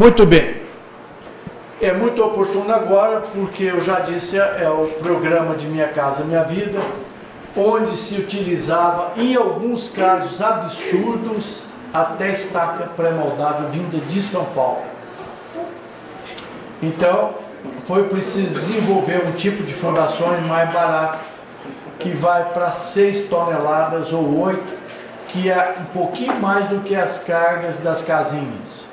Muito bem. É muito oportuno agora, porque eu já disse, é o programa de Minha Casa Minha Vida, onde se utilizava, em alguns casos absurdos, até estaca pré-moldada vinda de São Paulo. Então, foi preciso desenvolver um tipo de fundações mais barato, que vai para 6 toneladas ou 8, que é um pouquinho mais do que as cargas das casinhas.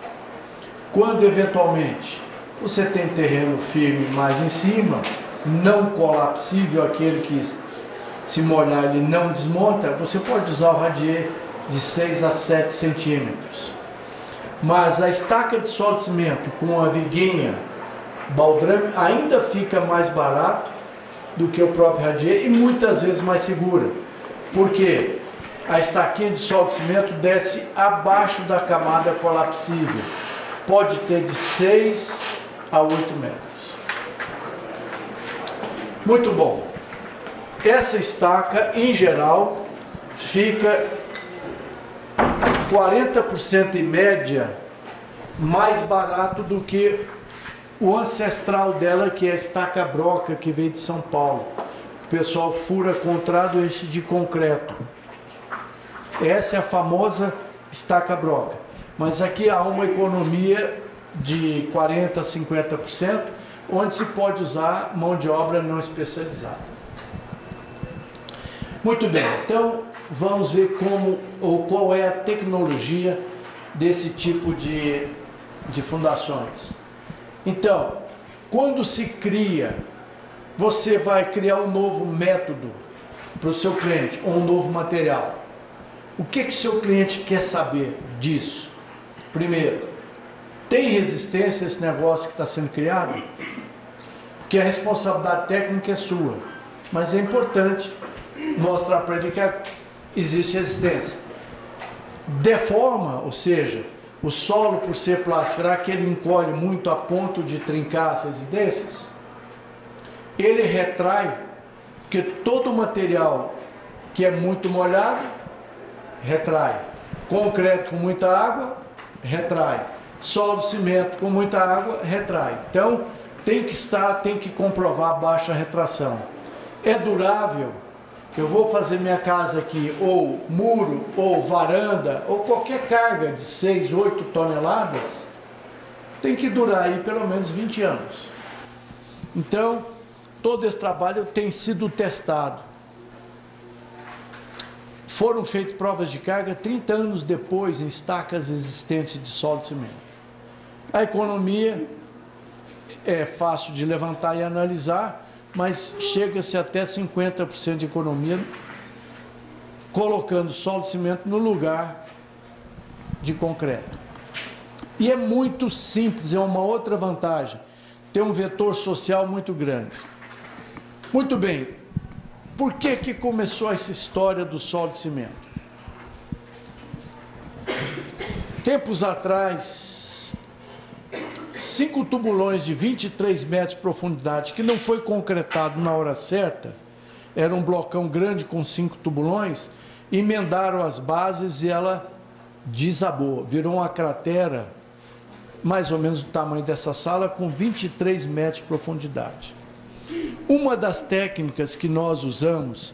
Quando, eventualmente, você tem terreno firme mais em cima, não colapsível, aquele que se molhar ele não desmonta, você pode usar o radier de 6 a 7 centímetros. Mas a estaca de solo de cimento com a viguinha baldrame ainda fica mais barato do que o próprio radier e muitas vezes mais segura. Porque a estaquinha de solo de cimento desce abaixo da camada colapsível. Pode ter de 6 a 8 metros. Muito bom. Essa estaca, em geral, fica 40% em média mais barato do que o ancestral dela, que é a estaca broca, que veio de São Paulo. O pessoal fura contrado, enche de concreto. Essa é a famosa estaca broca. Mas aqui há uma economia de 40% a 50%, onde se pode usar mão de obra não especializada. Muito bem, então vamos ver como ou qual é a tecnologia desse tipo de fundações. Então, quando se cria, você vai criar um novo método para o seu cliente, ou um novo material. O que seu cliente quer saber disso? Primeiro, tem resistência a esse negócio que está sendo criado? Porque a responsabilidade técnica é sua, mas é importante mostrar para ele que existe resistência. Deforma, ou seja, o solo, por ser plástico, será que ele encolhe muito a ponto de trincar as residências? Ele retrai, porque todo material que é muito molhado, retrai. Concreto com muita água, retrai. Solo de cimento com muita água, retrai. Então, tem que comprovar baixa retração. É durável. Eu vou fazer minha casa aqui, ou muro, ou varanda, ou qualquer carga de 6, 8 toneladas, tem que durar aí pelo menos 20 anos. Então, todo esse trabalho tem sido testado. Foram feitas provas de carga 30 anos depois em estacas existentes de solo de cimento. A economia é fácil de levantar e analisar, mas chega-se até 50% de economia colocando solo de cimento no lugar de concreto. E é muito simples, é uma outra vantagem. Tem um vetor social muito grande. Muito bem, por que começou essa história do solo de cimento? Tempos atrás, 5 tubulões de 23 metros de profundidade, que não foi concretado na hora certa, era um blocão grande com 5 tubulões, emendaram as bases e ela desabou, virou uma cratera, mais ou menos do tamanho dessa sala, com 23 metros de profundidade. Uma das técnicas que nós usamos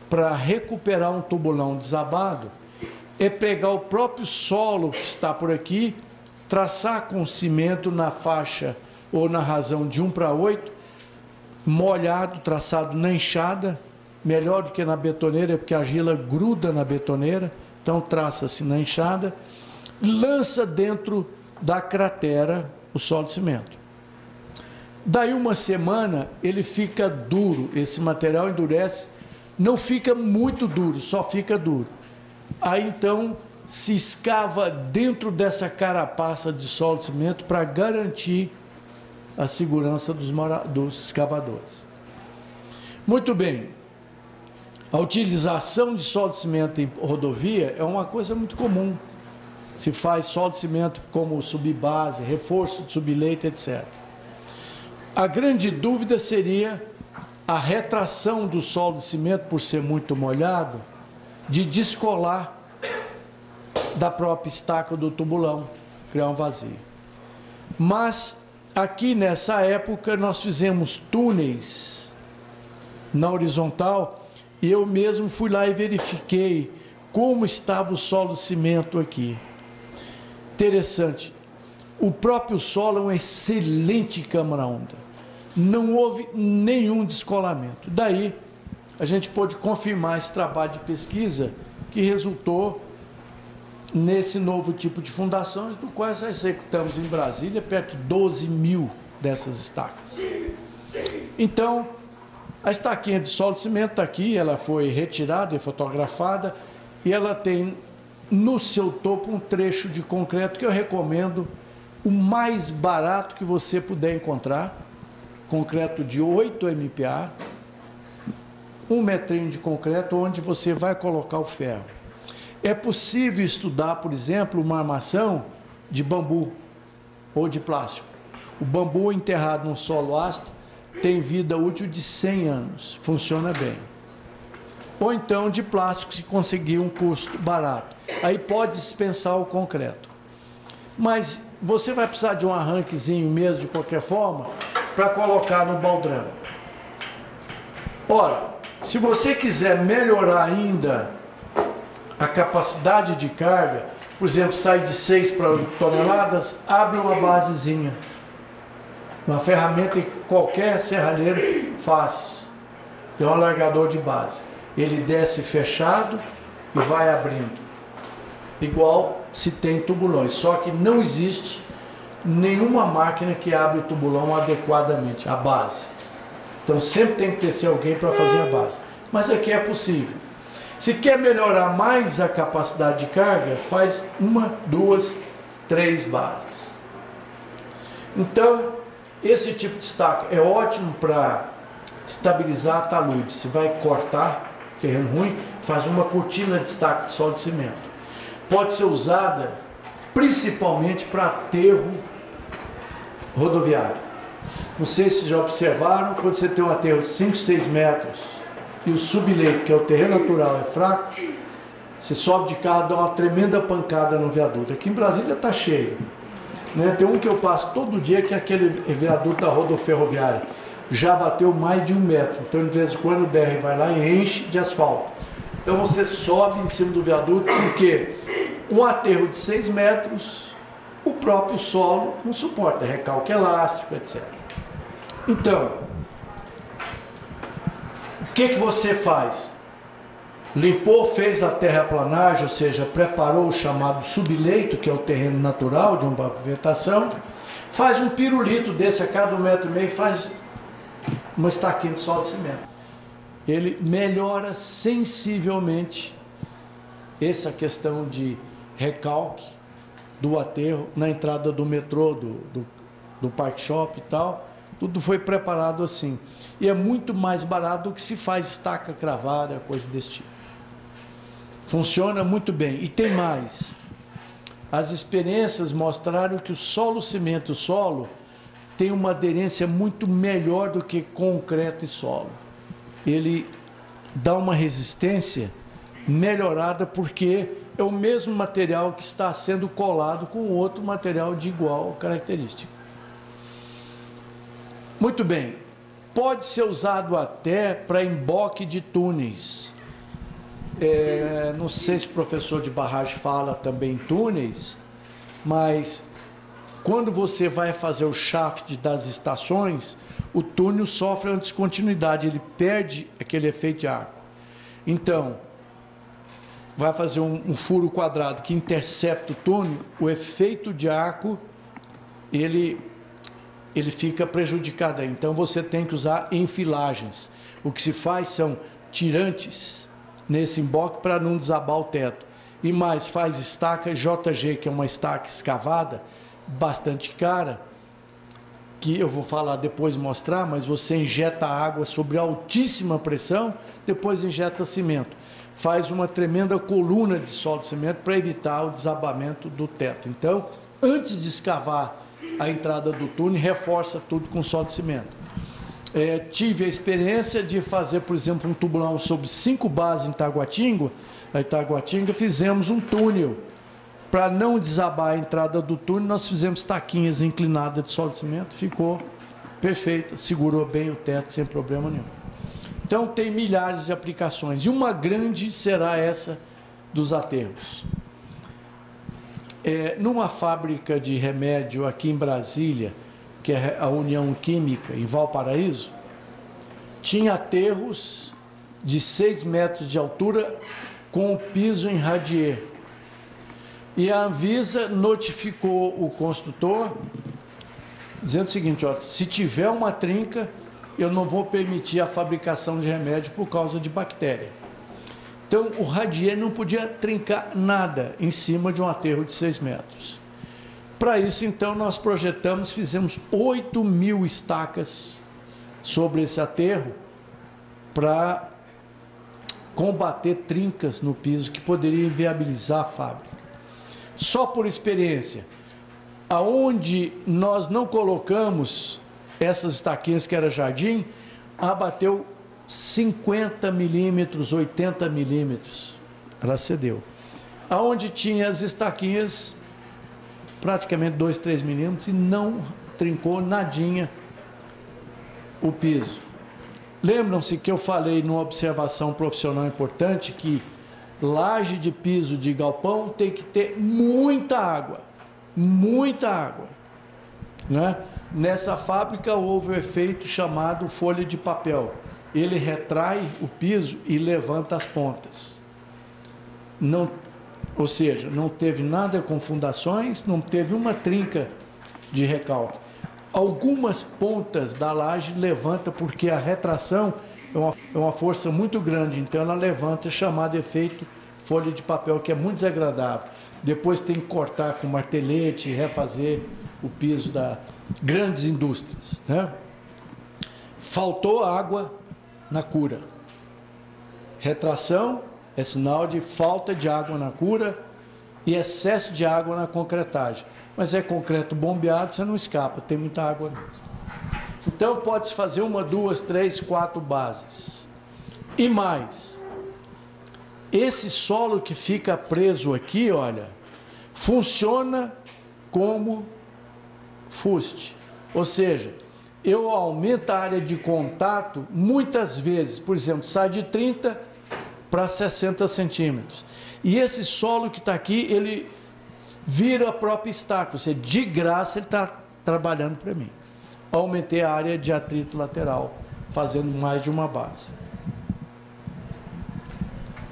para recuperar um tubulão desabado é pegar o próprio solo que está por aqui, traçar com cimento na faixa ou na razão de 1:8, molhado, traçado na enxada, melhor do que na betoneira, porque a argila gruda na betoneira, então traça-se na enxada, lança dentro da cratera o solo de cimento. Daí uma semana ele fica duro, esse material endurece, não fica muito duro, só fica duro. Aí então se escava dentro dessa carapaça de solo de cimento para garantir a segurança dos escavadores. Muito bem, a utilização de solo de cimento em rodovia é uma coisa muito comum. Se faz solo de cimento como subbase, reforço de subleito, etc. A grande dúvida seria a retração do solo de cimento, por ser muito molhado, de descolar da própria estaca do tubulão, criar um vazio. Mas aqui nessa época nós fizemos túneis na horizontal e eu mesmo fui lá e verifiquei como estava o solo cimento aqui. Interessante, o próprio solo é uma excelente câmara-onda, não houve nenhum descolamento. Daí a gente pôde confirmar esse trabalho de pesquisa que resultou nesse novo tipo de fundações, do qual nós executamos em Brasília perto de 12 mil dessas estacas. Então, a estaquinha de solo de cimento está aqui, ela foi retirada e fotografada, e ela tem no seu topo um trecho de concreto que eu recomendo, o mais barato que você puder encontrar, concreto de 8 MPa, 1 metrinho de concreto onde você vai colocar o ferro. É possível estudar, por exemplo, uma armação de bambu ou de plástico. O bambu enterrado no solo ácido tem vida útil de 100 anos, funciona bem. Ou então de plástico, se conseguir um custo barato. Aí pode dispensar o concreto. Mas você vai precisar de um arranquezinho mesmo, de qualquer forma, para colocar no baldrame. Ora, se você quiser melhorar ainda a capacidade de carga, por exemplo, sai de 6 para 8 toneladas, abre uma basezinha. Uma ferramenta que qualquer serralheiro faz. É um alargador de base. Ele desce fechado e vai abrindo. Igual se tem tubulões. Só que não existe nenhuma máquina que abre o tubulão adequadamente, a base. Então sempre tem que ter alguém para fazer a base. Mas aqui é possível. Se quer melhorar mais a capacidade de carga, faz 1, 2, 3 bases. Então, esse tipo de estaca é ótimo para estabilizar a talude. Se vai cortar terreno ruim, faz uma cortina de estaca de solo de cimento. Pode ser usada principalmente para aterro rodoviário. Não sei se já observaram, quando você tem um aterro de 5, 6 metros e o subleito, que é o terreno natural, é fraco, você sobe de carro, dá uma tremenda pancada no viaduto. Aqui em Brasília está cheio. Né? Tem um que eu passo todo dia, que é aquele viaduto da rodoferroviária. Já bateu mais de 1 metro. Então, de vez em quando, o BR vai lá e enche de asfalto. Então, você sobe em cima do viaduto, porque um aterro de 6 metros, o próprio solo não suporta, recalque elástico, etc. Então, o que você faz? Limpou, fez a terraplanagem, ou seja, preparou o chamado subleito, que é o terreno natural de uma pavimentação, faz um pirulito desse a cada 1,5 metro, faz uma estaquinha de solo de cimento. Ele melhora sensivelmente essa questão de recalque do aterro na entrada do metrô, do Park Shop e tal. Tudo foi preparado assim. E é muito mais barato do que se faz estaca cravada, coisa desse tipo. Funciona muito bem. E tem mais. As experiências mostraram que o solo cimento, o solo, tem uma aderência muito melhor do que concreto e solo. Ele dá uma resistência melhorada porque é o mesmo material que está sendo colado com outro material de igual característica. Muito bem. Pode ser usado até para emboque de túneis. Não sei se o professor de barragem fala também em túneis, mas quando você vai fazer o shaft das estações, o túnel sofre uma descontinuidade, ele perde aquele efeito de arco. Então, vai fazer um furo quadrado que intercepta o túnel, o efeito de arco, ele fica prejudicado aí. Então, você tem que usar enfilagens. O que se faz são tirantes nesse emboque para não desabar o teto. E mais, faz estaca JG, que é uma estaca escavada, bastante cara, que eu vou falar depois, mostrar, mas você injeta água sobre altíssima pressão, depois injeta cimento. Faz uma tremenda coluna de solo de cimento para evitar o desabamento do teto. Então, antes de escavar a entrada do túnel, reforça tudo com solo de cimento. Tive a experiência de fazer, por exemplo, um tubulão sobre 5 bases em Taguatinga. Fizemos um túnel Para não desabar a entrada do túnel, nós fizemos taquinhas inclinadas de solo de cimento, ficou perfeita, segurou bem o teto sem problema nenhum. Então tem milhares de aplicações, e uma grande será essa dos aterros. Numa fábrica de remédio aqui em Brasília, que é a União Química, em Valparaíso, tinha aterros de 6 metros de altura com o piso em radier. E a Anvisa notificou o construtor, dizendo o seguinte, ó, se tiver uma trinca, eu não vou permitir a fabricação de remédio por causa de bactéria. Então, o radier não podia trincar nada em cima de um aterro de 6 metros. Para isso, então, nós projetamos, fizemos 8.000 estacas sobre esse aterro para combater trincas no piso que poderiam inviabilizar a fábrica. Só por experiência, aonde nós não colocamos essas estaquinhas que era jardim, abateu 50 milímetros, 80 milímetros, ela cedeu. Aonde tinha as estaquinhas, praticamente 2, 3 milímetros, e não trincou nadinha o piso. Lembram-se que eu falei numa observação profissional importante que laje de piso de galpão tem que ter muita água, né? Nessa fábrica houve o efeito chamado folha de papel. Ele retrai o piso e levanta as pontas. Não, ou seja, não teve nada com fundações, não teve uma trinca de recalque. Algumas pontas da laje levanta porque a retração é uma força muito grande, então ela levanta, chamado efeito folha de papel, que é muito desagradável. Depois tem que cortar com martelete e refazer o piso das grandes indústrias, né? Faltou água na cura. Retração é sinal de falta de água na cura e excesso de água na concretagem. Mas é concreto bombeado, você não escapa, tem muita água mesmo. Então pode-se fazer 1, 2, 3, 4 bases. E mais, esse solo que fica preso aqui, olha, funciona como fuste. Ou seja, eu aumento a área de contato muitas vezes, por exemplo, sai de 30 para 60 centímetros. E esse solo que está aqui, ele vira a própria estaca, ou seja, de graça ele está trabalhando para mim. Aumentei a área de atrito lateral, fazendo mais de uma base.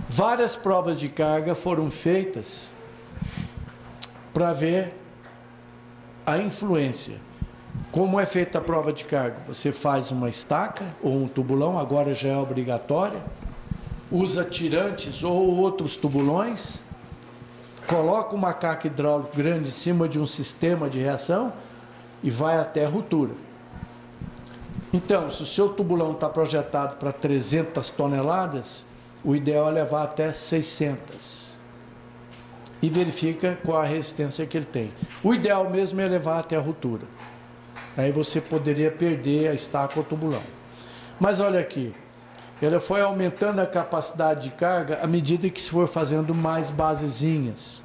Várias provas de carga foram feitas para ver a influência. Como é feita a prova de carga? Você faz uma estaca ou um tubulão, agora já é obrigatória, usa tirantes ou outros tubulões, coloca uma caca hidráulica grande em cima de um sistema de reação e vai até a ruptura. Então, se o seu tubulão está projetado para 300 toneladas, o ideal é levar até 600. E verifica qual a resistência que ele tem. O ideal mesmo é levar até a ruptura. Aí você poderia perder a estaca ou tubulão. Mas olha aqui, ela foi aumentando a capacidade de carga à medida que se for fazendo mais basezinhas.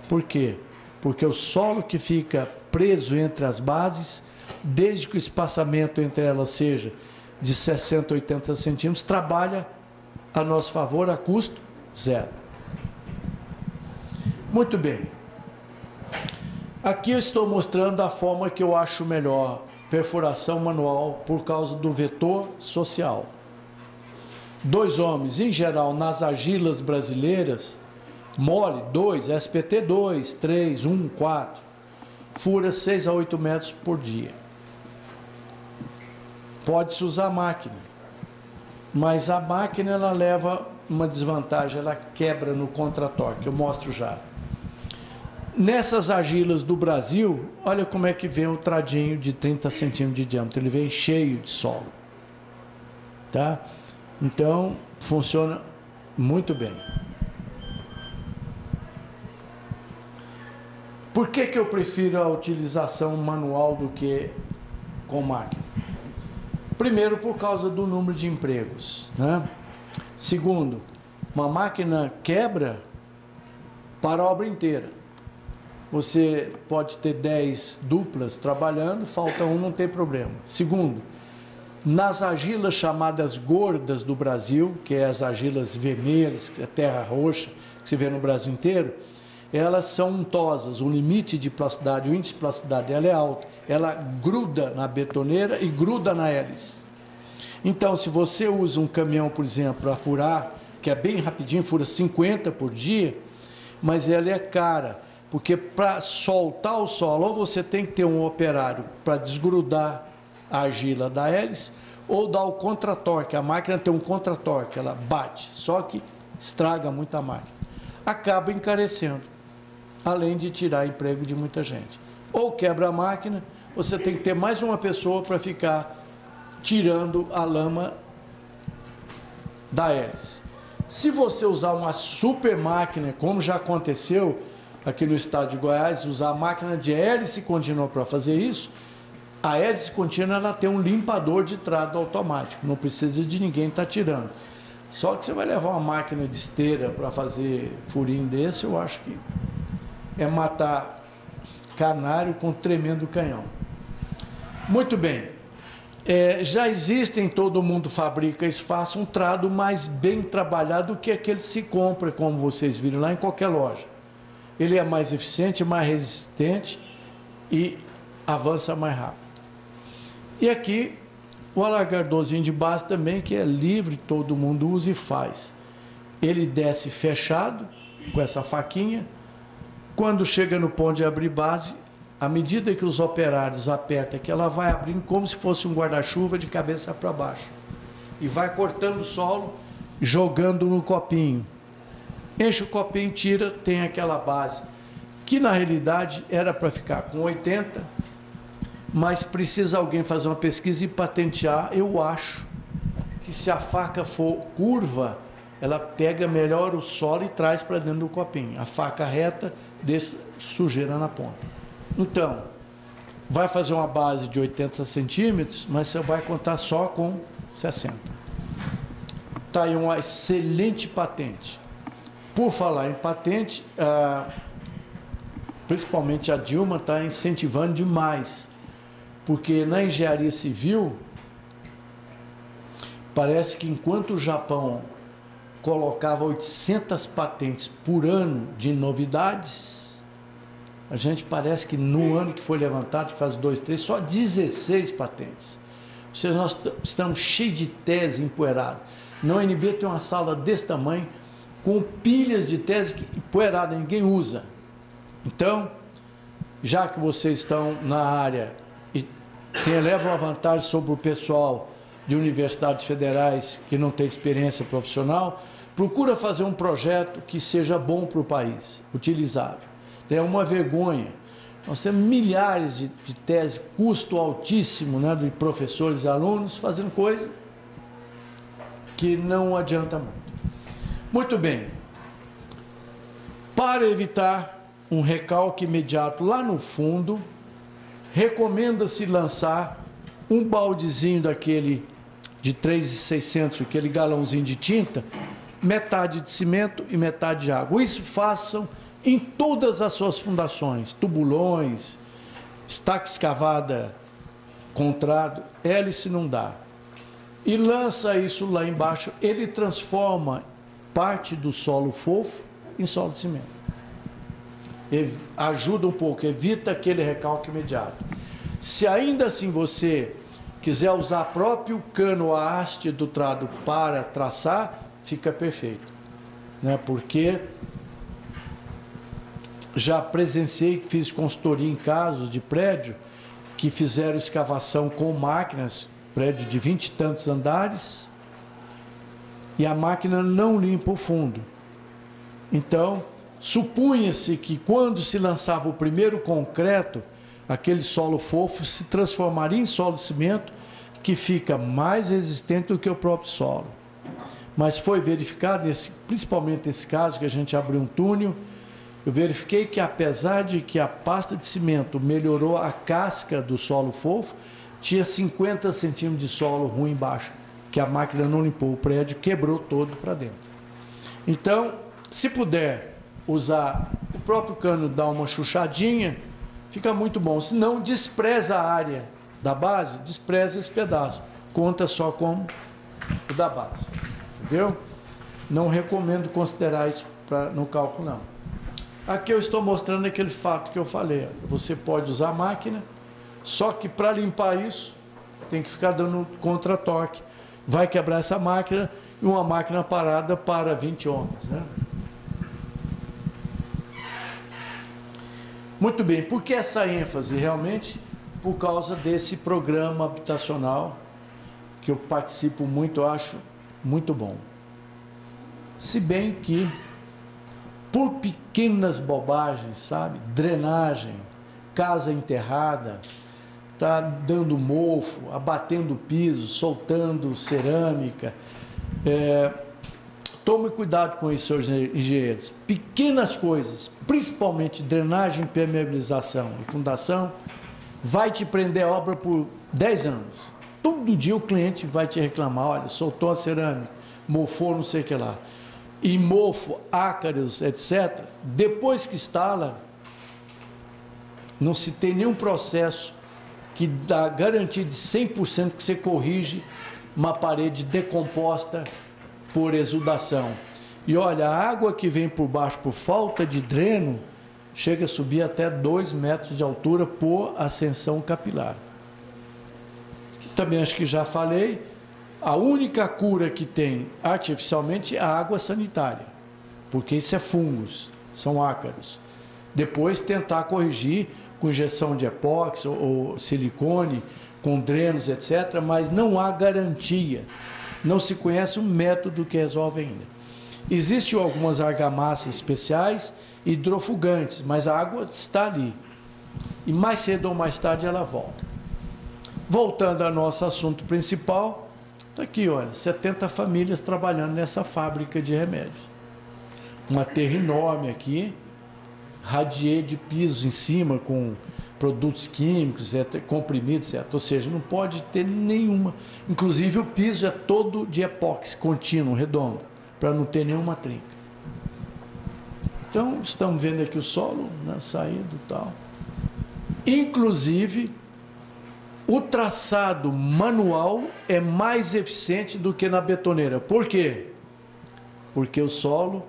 Por quê? Porque o solo que fica preso entre as bases, desde que o espaçamento entre elas seja de 60 a 80 centímetros, trabalha a nosso favor a custo zero. Muito bem. Aqui eu estou mostrando a forma que eu acho melhor, perfuração manual, por causa do vetor social. 2 homens, em geral, nas argilas brasileiras, mole 2, SPT 2, 3, 1, 4, fura 6 a 8 metros por dia. Pode-se usar máquina, mas a máquina ela leva uma desvantagem, ela quebra no contratorque, eu mostro já. Nessas argilas do Brasil, olha como é que vem o tradinho de 30 centímetros de diâmetro, ele vem cheio de solo, tá? Então, funciona muito bem. Por que que eu prefiro a utilização manual do que com máquina? Primeiro, por causa do número de empregos, né? Segundo, uma máquina quebra, para a obra inteira. Você pode ter 10 duplas trabalhando, falta um, não tem problema. Segundo, nas argilas chamadas gordas do Brasil, que é as argilas vermelhas, a terra roxa, que se vê no Brasil inteiro, elas são untosas, o limite de plasticidade, o índice de plasticidade dela é alto. Ela gruda na betoneira e gruda na hélice. Então, se você usa um caminhão, por exemplo, para furar, que é bem rapidinho, fura 50 por dia, mas ela é cara, porque para soltar o solo, ou você tem que ter um operário para desgrudar a argila da hélice, ou dar o contratorque. A máquina tem um contratorque, ela bate, só que estraga muito a máquina. Acaba encarecendo, além de tirar emprego de muita gente. Ou quebra a máquina, você tem que ter mais uma pessoa para ficar tirando a lama da hélice. Se você usar uma super máquina, como já aconteceu aqui no estado de Goiás, usar a máquina de hélice contínua para fazer isso, a hélice contínua ela tem um limpador de trado automático, não precisa de ninguém estar tirando. Só que você vai levar uma máquina de esteira para fazer furinho desse, eu acho que é matar canário com tremendo canhão. Muito bem. Já existem, todo mundo fabrica faça um trado mais bem trabalhado do que aquele que se compra, como vocês viram lá, em qualquer loja. Ele é mais eficiente, mais resistente e avança mais rápido. E aqui, o alargadorzinho de base também, que é livre, todo mundo usa e faz. Ele desce fechado, com essa faquinha. Quando chega no ponto de abrir base, à medida que os operários apertam, que ela vai abrindo como se fosse um guarda-chuva de cabeça para baixo. E vai cortando o solo, jogando no copinho. Enche o copinho, tira, tem aquela base. Que na realidade era para ficar com 80, mas precisa alguém fazer uma pesquisa e patentear. Eu acho que se a faca for curva, ela pega melhor o solo e traz para dentro do copinho. A faca reta deixa sujeira na ponta. Então, vai fazer uma base de 80 centímetros, mas você vai contar só com 60. Está aí uma excelente patente. Por falar em patente, principalmente a Dilma está incentivando demais, porque na engenharia civil, parece que enquanto o Japão colocava 800 patentes por ano de novidades, a gente parece que no ano que foi levantado, que faz 2, 3, só 16 patentes. Ou seja, nós estamos cheios de tese empoeirada. Na UNB tem uma sala desse tamanho, com pilhas de tese empoeirada, ninguém usa. Então, já que vocês estão na área e levam uma vantagem sobre o pessoal de universidades federais que não tem experiência profissional, procura fazer um projeto que seja bom para o país, utilizável. É uma vergonha. Nós temos milhares de teses, custo altíssimo, né, de professores e alunos, fazendo coisa que não adianta muito. Muito bem. Para evitar um recalque imediato lá no fundo, recomenda-se lançar um baldezinho daquele de 3.600, aquele galãozinho de tinta, metade de cimento e metade de água. Isso façam em todas as suas fundações, tubulões, estaca escavada, contrado, hélice não dá. E lança isso lá embaixo, ele transforma parte do solo fofo em solo de cimento. Ajuda um pouco, evita aquele recalque imediato. Se ainda assim você quiser usar próprio cano ou a haste do trado para traçar, fica perfeito, né? Porque já presenciei, fiz consultoria em casos de prédio que fizeram escavação com máquinas, prédio de 20 e tantos andares, e a máquina não limpa o fundo. Então, supunha-se que quando se lançava o primeiro concreto, aquele solo fofo se transformaria em solo de cimento, que fica mais resistente do que o próprio solo. Mas foi verificado, principalmente nesse caso, que a gente abriu um túnel, eu verifiquei que apesar de que a pasta de cimento melhorou a casca do solo fofo, tinha 50 centímetros de solo ruim embaixo, que a máquina não limpou o prédio, quebrou todo para dentro. Então, se puder, usar o próprio cano, dar uma chuchadinha, fica muito bom. Se não, despreza a área da base, despreza esse pedaço. Conta só como o da base. Entendeu? Não recomendo considerar isso no cálculo, não. Aqui eu estou mostrando aquele fato que eu falei. Você pode usar a máquina, só que para limpar isso, tem que ficar dando contra-toque. Vai quebrar essa máquina e uma máquina parada para 20 homens, né? Muito bem, por que essa ênfase? Realmente por causa desse programa habitacional que eu participo muito, eu acho muito bom. Se bem que, por pequenas bobagens, sabe? Drenagem, casa enterrada, tá dando mofo, abatendo o piso, soltando cerâmica. Tome cuidado com isso, senhores engenheiros. Pequenas coisas, principalmente drenagem, impermeabilização e fundação, vai te prender a obra por 10 anos. Todo dia o cliente vai te reclamar, olha, soltou a cerâmica, mofou não sei o que lá. E mofo, ácaros, etc., depois que instala, não se tem nenhum processo que dá garantia de 100% que você corrige uma parede decomposta por exudação. E olha, a água que vem por baixo por falta de dreno chega a subir até 2 metros de altura por ascensão capilar. Também acho que já falei, a única cura que tem artificialmente é a água sanitária, porque isso é fungos, são ácaros. Depois tentar corrigir com injeção de epóxi ou silicone, com drenos, etc., mas não há garantia. Não se conhece um método que resolve ainda. Existem algumas argamassas especiais, hidrofugantes, mas a água está ali. E mais cedo ou mais tarde ela volta. Voltando ao nosso assunto principal, está aqui, olha, 70 famílias trabalhando nessa fábrica de remédios. Uma terra enorme aqui, radier de pisos em cima com produtos químicos, comprimidos, etc. Ou seja, não pode ter nenhuma. Inclusive o piso é todo de epóxi contínuo, redondo, para não ter nenhuma trinca. Então, estamos vendo aqui o solo, né, saído e tal. Inclusive, o traçado manual é mais eficiente do que na betoneira. Por quê? Porque o solo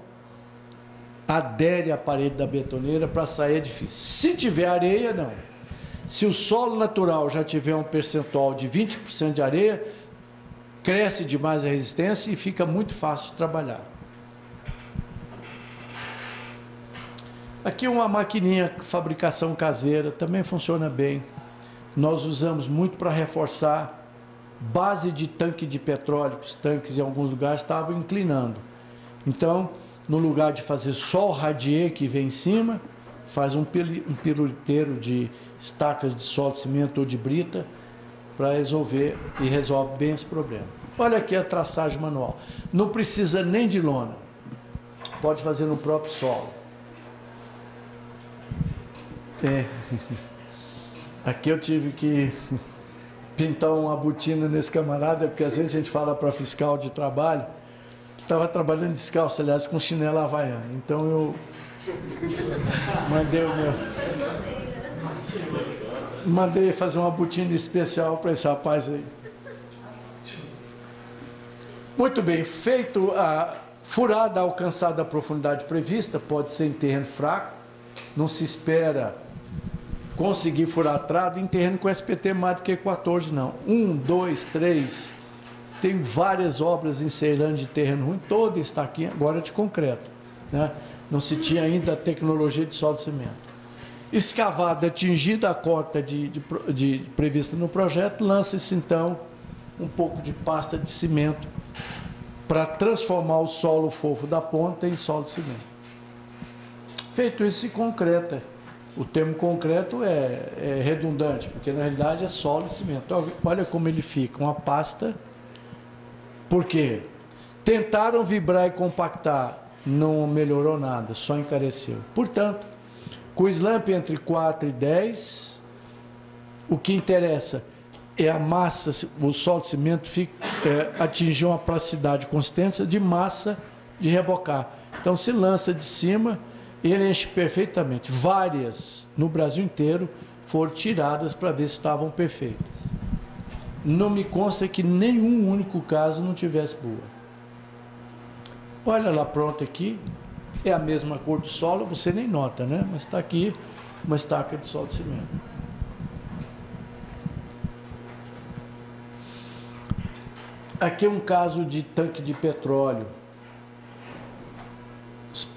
adere à parede da betoneira, para sair é difícil. Se tiver areia, não. Se o solo natural já tiver um percentual de 20% de areia, cresce demais a resistência e fica muito fácil de trabalhar. Aqui uma maquininha, fabricação caseira, também funciona bem. Nós usamos muito para reforçar base de tanque de petróleo, os tanques em alguns lugares estavam inclinando. Então, no lugar de fazer só o radier que vem em cima, faz um piruleteiro de estacas de solo, de cimento ou de brita para resolver, e resolve bem esse problema. Olha aqui a traçagem manual. Não precisa nem de lona. Pode fazer no próprio solo. Aqui eu tive que pintar uma botina nesse camarada, porque às vezes a gente fala para fiscal de trabalho, estava trabalhando descalço, aliás, com chinelo havaiano. Então eu mandei fazer uma botina especial para esse rapaz aí. Muito bem, feito a furada alcançada a profundidade prevista, pode ser em terreno fraco, não se espera conseguir furar trado em terreno com SPT mais do que 14, não. 1, 2, 3, tem várias obras em Ceilândia de terreno ruim, toda está aqui agora de concreto, né? Não se tinha ainda a tecnologia de solo de cimento. Escavada, atingida a cota prevista no projeto, lança-se então um pouco de pasta de cimento para transformar o solo fofo da ponta em solo de cimento. Feito isso, se concreta. O termo concreto é redundante, porque na realidade é solo e cimento. Olha como ele fica, uma pasta. Por quê? Tentaram vibrar e compactar, não melhorou nada, só encareceu. Portanto, com o slump entre 4 e 10, o que interessa é a massa, o solo de cimento atingir uma plasticidade, consistência de massa de rebocar. Então se lança de cima Ele enche perfeitamente. Várias, no Brasil inteiro, foram tiradas para ver se estavam perfeitas. Não me consta que nenhum único caso não tivesse boa. Olha lá, pronto aqui. É a mesma cor do solo, você nem nota, né? Mas está aqui uma estaca de solo de cimento. Aqui é um caso de tanque de petróleo.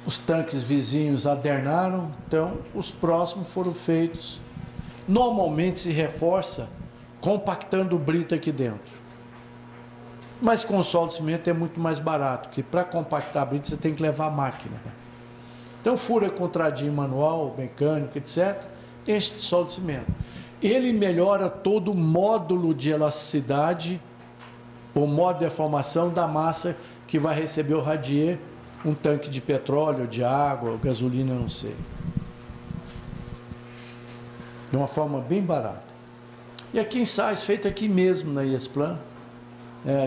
Os tanques vizinhos adernaram, então os próximos foram feitos. Normalmente se reforça compactando brita aqui dentro. Mas com solo de cimento é muito mais barato, porque para compactar a brita você tem que levar a máquina. Então fura com tradinho manual, mecânico, etc. Enche de solo de cimento. Ele melhora todo o módulo de elasticidade, o modo de deformação da massa que vai receber o radier, um tanque de petróleo, de água, gasolina, não sei. De uma forma bem barata. E aqui ensaios feitos aqui mesmo na IESPLAN,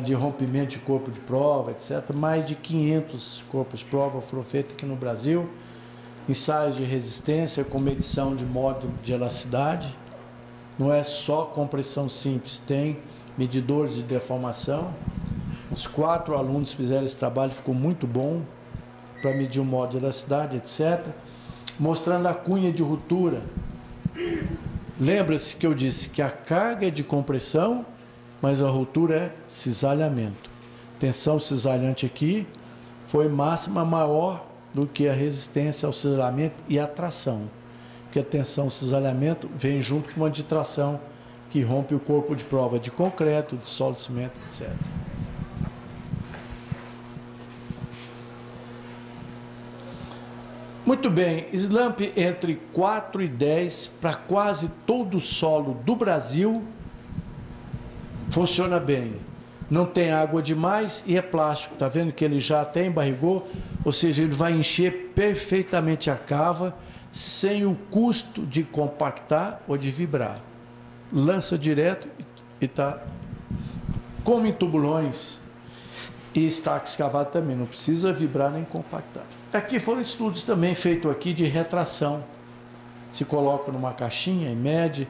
de rompimento de corpo de prova, etc. Mais de 500 corpos de prova foram feitos aqui no Brasil. Ensaios de resistência com medição de módulo de elasticidade. Não é só compressão simples, tem medidores de deformação. Os 4 alunos fizeram esse trabalho, ficou muito bom para medir o módulo de elasticidade, etc. Mostrando a cunha de ruptura. Lembra-se que eu disse que a carga é de compressão, mas a ruptura é cisalhamento. Tensão cisalhante aqui foi máxima maior do que a resistência ao cisalhamento e a tração. Porque a tensão cisalhamento vem junto com uma de tração que rompe o corpo de prova de concreto, de solo de cimento, etc. Muito bem, slump entre 4 e 10 para quase todo o solo do Brasil funciona bem. Não tem água demais e é plástico. Está vendo que ele já até embarrigou? Ou seja, ele vai encher perfeitamente a cava sem o custo de compactar ou de vibrar. Lança direto e está como em tubulões e estaca escavado também. Não precisa vibrar nem compactar. Aqui foram estudos também feitos aqui de retração. Se coloca numa caixinha e mede.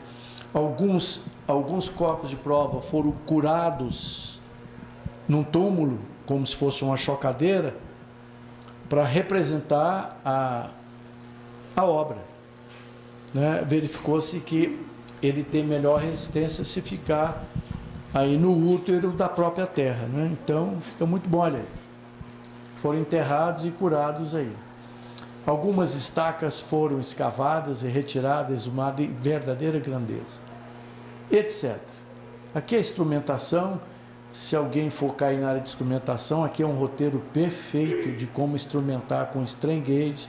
Alguns corpos de prova foram curados num túmulo, como se fosse uma chocadeira, para representar a obra. Né? Verificou-se que ele tem melhor resistência se ficar aí no útero da própria terra. Né? Então, fica muito bom, olha aí. Foram enterrados e curados aí. Algumas estacas foram escavadas e retiradas, uma de verdadeira grandeza, etc. Aqui é a instrumentação. Se alguém for cair na área de instrumentação, aqui é um roteiro perfeito de como instrumentar com strain gauge,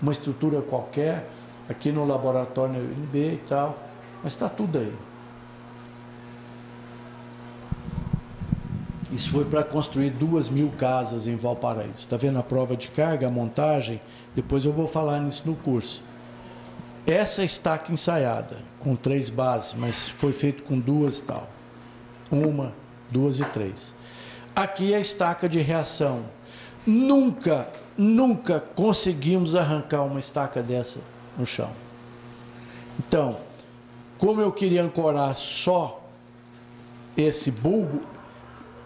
uma estrutura qualquer, aqui no laboratório UNB e tal, mas está tudo aí. Isso foi para construir 2.000 casas em Valparaíso. Está vendo a prova de carga, a montagem? Depois eu vou falar nisso no curso. Essa estaca ensaiada, com 3 bases, mas foi feito com 2 e tal. 1, 2 e 3. Aqui é a estaca de reação. Nunca conseguimos arrancar uma estaca dessa no chão. Então, como eu queria ancorar só esse bulbo,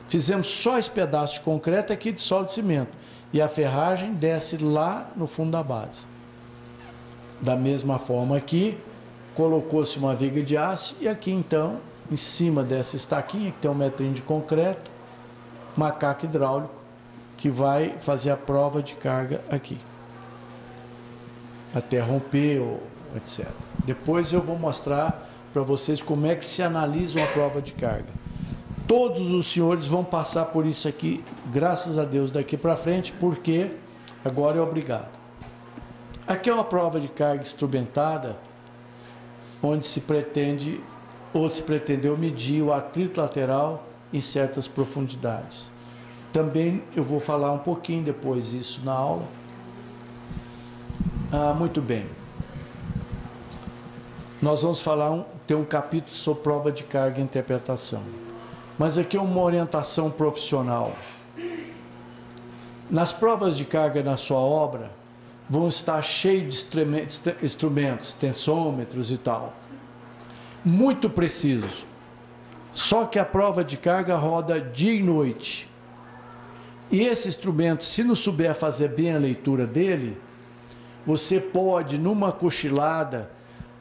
fizemos só esse pedaço de concreto aqui de solo de cimento. E a ferragem desce lá no fundo da base. Da mesma forma aqui, colocou-se uma viga de aço e aqui então, em cima dessa estaquinha, que tem 1 metrinho de concreto, macaco hidráulico, que vai fazer a prova de carga aqui. Até romper, etc. Depois eu vou mostrar para vocês como é que se analisa uma prova de carga. Todos os senhores vão passar por isso aqui, graças a Deus, daqui para frente, porque agora é obrigado. Aqui é uma prova de carga instrumentada, onde se pretende, ou se pretendeu medir o atrito lateral em certas profundidades. Também eu vou falar um pouquinho depois isso na aula. Muito bem. Nós vamos ter um capítulo sobre prova de carga e interpretação. Mas aqui é uma orientação profissional. Nas provas de carga na sua obra, vão estar cheios de instrumentos, tensômetros e tal. Muito preciso. Só que a prova de carga roda dia e noite. E esse instrumento, se não souber fazer bem a leitura dele, você pode, numa cochilada,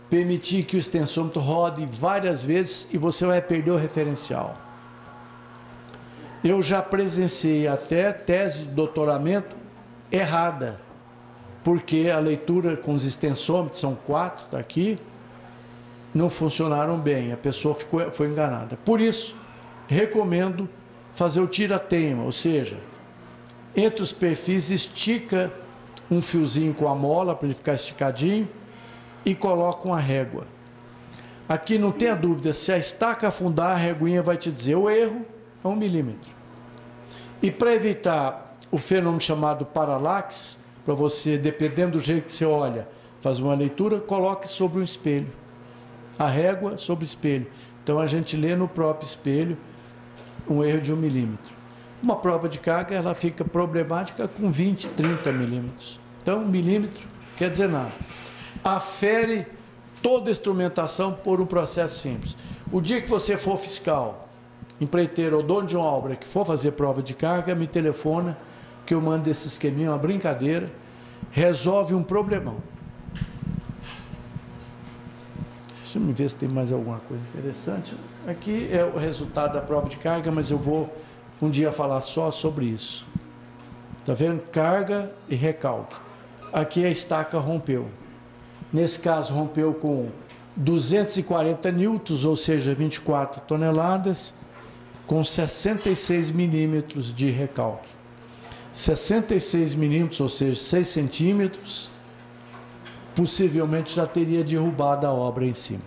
permitir que o extensômetro rode várias vezes e você vai perder o referencial. Eu já presenciei até tese de doutoramento errada, porque a leitura com os extensômetros, são 4, está aqui, não funcionaram bem, a pessoa foi enganada. Por isso, recomendo fazer o tira-teima, ou seja, entre os perfis estica um fiozinho com a mola para ele ficar esticadinho e coloca uma régua. Aqui não tenha dúvida, se a estaca afundar, a reguinha vai te dizer o erro é 1 milímetro. E para evitar o fenômeno chamado paralaxe, para você, dependendo do jeito que você olha, fazer uma leitura, coloque sobre um espelho. A régua sobre o espelho. Então a gente lê no próprio espelho um erro de 1 milímetro. Uma prova de carga, ela fica problemática com 20, 30 milímetros. Então 1 milímetro quer dizer nada. Afere toda a instrumentação por um processo simples. O dia que você for fiscal, empreiteiro ou dono de uma obra que for fazer prova de carga, me telefona que eu mando esse esqueminha, uma brincadeira, resolve um problemão. Deixa eu ver se tem mais alguma coisa interessante. Aqui é o resultado da prova de carga, mas eu vou um dia falar só sobre isso. Está vendo? Carga e recalque. Aqui a estaca rompeu. Nesse caso, rompeu com 240 newtons, ou seja, 24 toneladas, com 66 milímetros de recalque. 66 milímetros, ou seja, 6 centímetros, possivelmente já teria derrubado a obra em cima.